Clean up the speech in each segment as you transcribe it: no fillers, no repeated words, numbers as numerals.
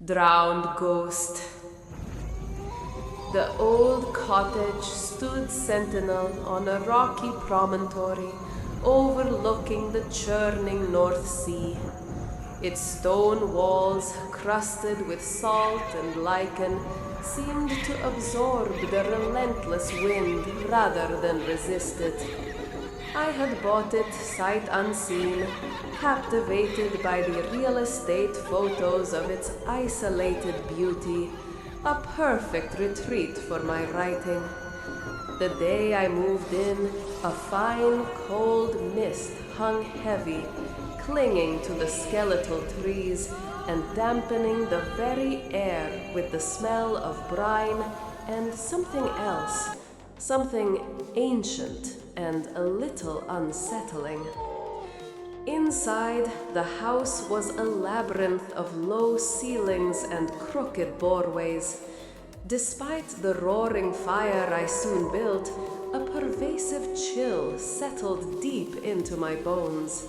Drowned ghost. The old cottage stood sentinel on a rocky promontory overlooking the churning North Sea. Its stone walls, crusted with salt and lichen, seemed to absorb the relentless wind rather than resist it. I had bought it sight unseen, captivated by the real estate photos of its isolated beauty, a perfect retreat for my writing. The day I moved in, a fine, cold mist hung heavy, clinging to the skeletal trees and dampening the very air with the smell of brine and something else, something ancient and a little unsettling. Inside, the house was a labyrinth of low ceilings and crooked doorways. Despite the roaring fire I soon built, a pervasive chill settled deep into my bones.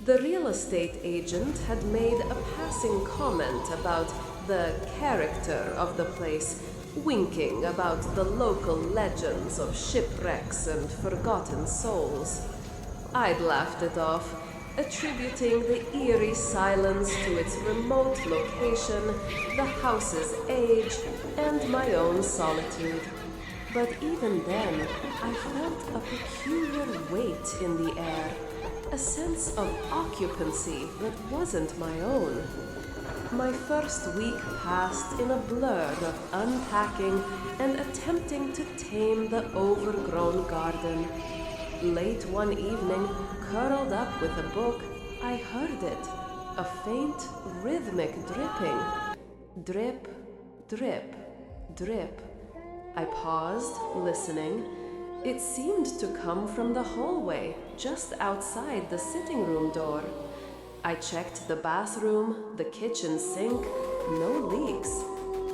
The real estate agent had made a passing comment about the character of the place, winking about the local legends of shipwrecks and forgotten souls. I'd laughed it off, attributing the eerie silence to its remote location, the house's age, and my own solitude. But even then, I felt a peculiar weight in the air, a sense of occupancy that wasn't my own. My first week passed in a blur of unpacking and attempting to tame the overgrown garden. Late one evening, curled up with a book, I heard it, a faint, rhythmic dripping. Drip, drip, drip. I paused, listening. It seemed to come from the hallway, just outside the sitting room door. I checked the bathroom, the kitchen sink, no leaks.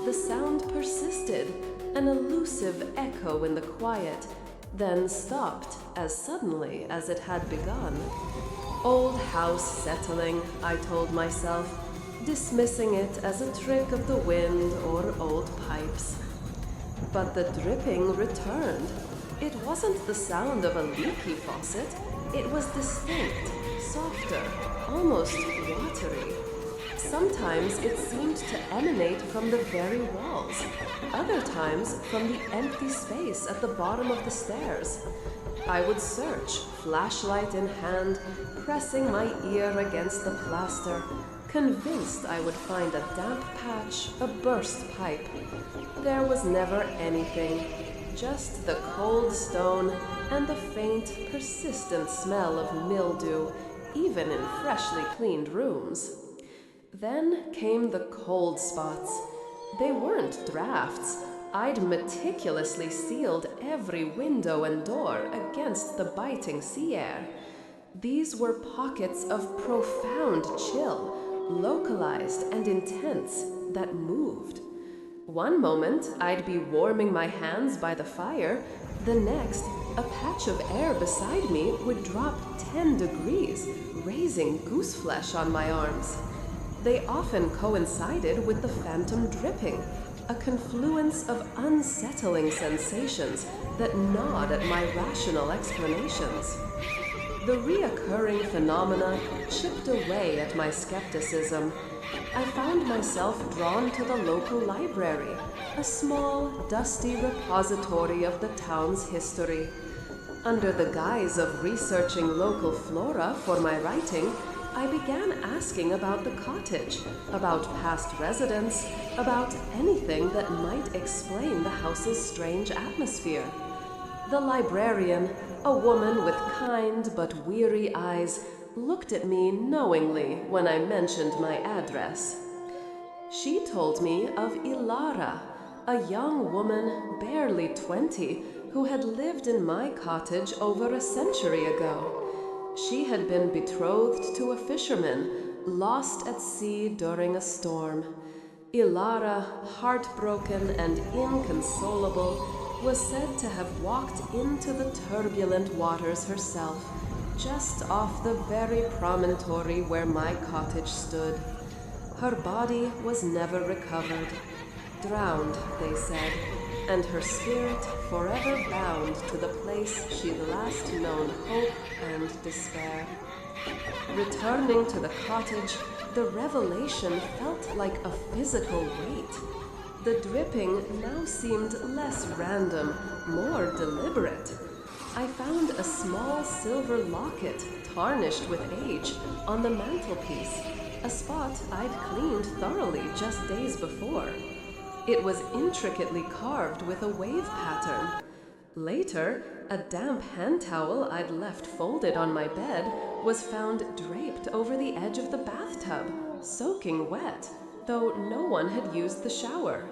The sound persisted, an elusive echo in the quiet, then stopped as suddenly as it had begun. Old house settling, I told myself, dismissing it as a trick of the wind or old pipes. But the dripping returned. It wasn't the sound of a leaky faucet. It was distinct, softer, almost watery. Sometimes it seemed to emanate from the very walls, other times from the empty space at the bottom of the stairs. I would search, flashlight in hand, pressing my ear against the plaster, convinced I would find a damp patch, a burst pipe. There was never anything, just the cold stone and the faint, persistent smell of mildew, even in freshly cleaned rooms. Then came the cold spots. They weren't drafts. I'd meticulously sealed every window and door against the biting sea air. These were pockets of profound chill, localized and intense, that moved. One moment, I'd be warming my hands by the fire. The next, a patch of air beside me would drop 10 degrees, raising gooseflesh on my arms. They often coincided with the phantom dripping, a confluence of unsettling sensations that gnawed at my rational explanations. The reoccurring phenomena chipped away at my skepticism. I found myself drawn to the local library, a small, dusty repository of the town's history. Under the guise of researching local flora for my writing, I began asking about the cottage, about past residents, about anything that might explain the house's strange atmosphere. The librarian, a woman with kind but weary eyes, looked at me knowingly when I mentioned my address. She told me of Ilara, a young woman barely 20 who had lived in my cottage over a century ago. She had been betrothed to a fisherman, lost at sea during a storm. Ilara, heartbroken and inconsolable, was said to have walked into the turbulent waters herself, just off the very promontory where my cottage stood. Her body was never recovered. Drowned, they said, and her spirit forever bound to the place she'd last known hope and despair. Returning to the cottage, the revelation felt like a physical weight. The dripping now seemed less random, more deliberate. I found a small silver locket, tarnished with age, on the mantelpiece, a spot I'd cleaned thoroughly just days before. It was intricately carved with a wave pattern. Later, a damp hand towel I'd left folded on my bed was found draped over the edge of the bathtub, soaking wet, though no one had used the shower.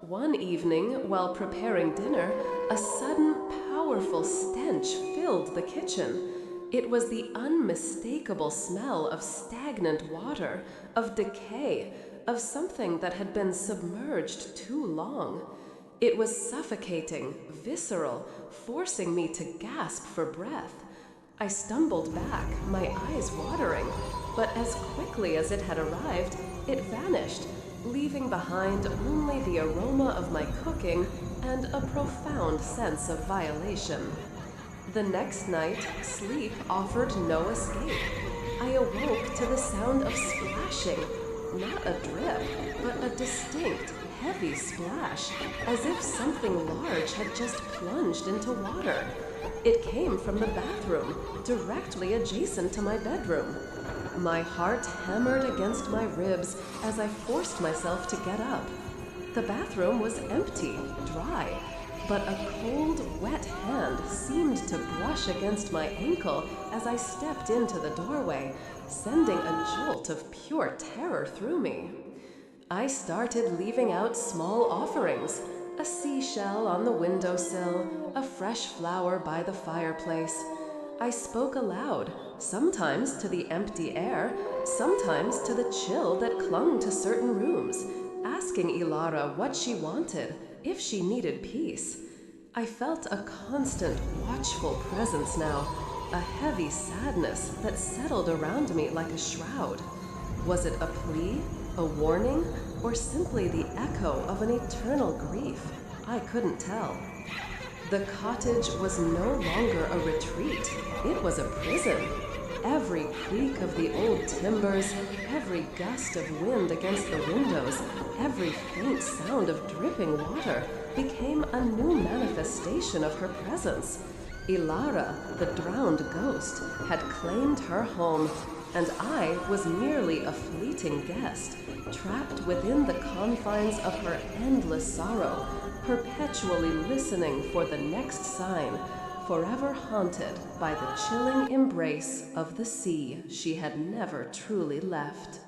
One evening, while preparing dinner, a sudden, powerful stench filled the kitchen. It was the unmistakable smell of stagnant water, of decay, of something that had been submerged too long. It was suffocating, visceral, forcing me to gasp for breath. I stumbled back, my eyes watering, but as quickly as it had arrived, it vanished, leaving behind only the aroma of my cooking and a profound sense of violation. The next night, sleep offered no escape. I awoke to the sound of splashing, not a drip, but a distinct, heavy splash, as if something large had just plunged into water. It came from the bathroom, directly adjacent to my bedroom. My heart hammered against my ribs as I forced myself to get up. The bathroom was empty, dry, but a cold, wet hand seemed to brush against my ankle as I stepped into the doorway, sending a jolt of pure terror through me. I started leaving out small offerings, a seashell on the windowsill, a fresh flower by the fireplace. I spoke aloud, sometimes to the empty air, sometimes to the chill that clung to certain rooms, asking Ilara what she wanted, if she needed peace. I felt a constant, watchful presence now, a heavy sadness that settled around me like a shroud. Was it a plea, a warning, or simply the echo of an eternal grief? I couldn't tell. The cottage was no longer a retreat, it was a prison. Every creak of the old timbers, every gust of wind against the windows, every faint sound of dripping water became a new manifestation of her presence. Ilara, the drowned ghost, had claimed her home, and I was merely a fleeting guest, trapped within the confines of her endless sorrow, perpetually listening for the next sign, forever haunted by the chilling embrace of the sea she had never truly left.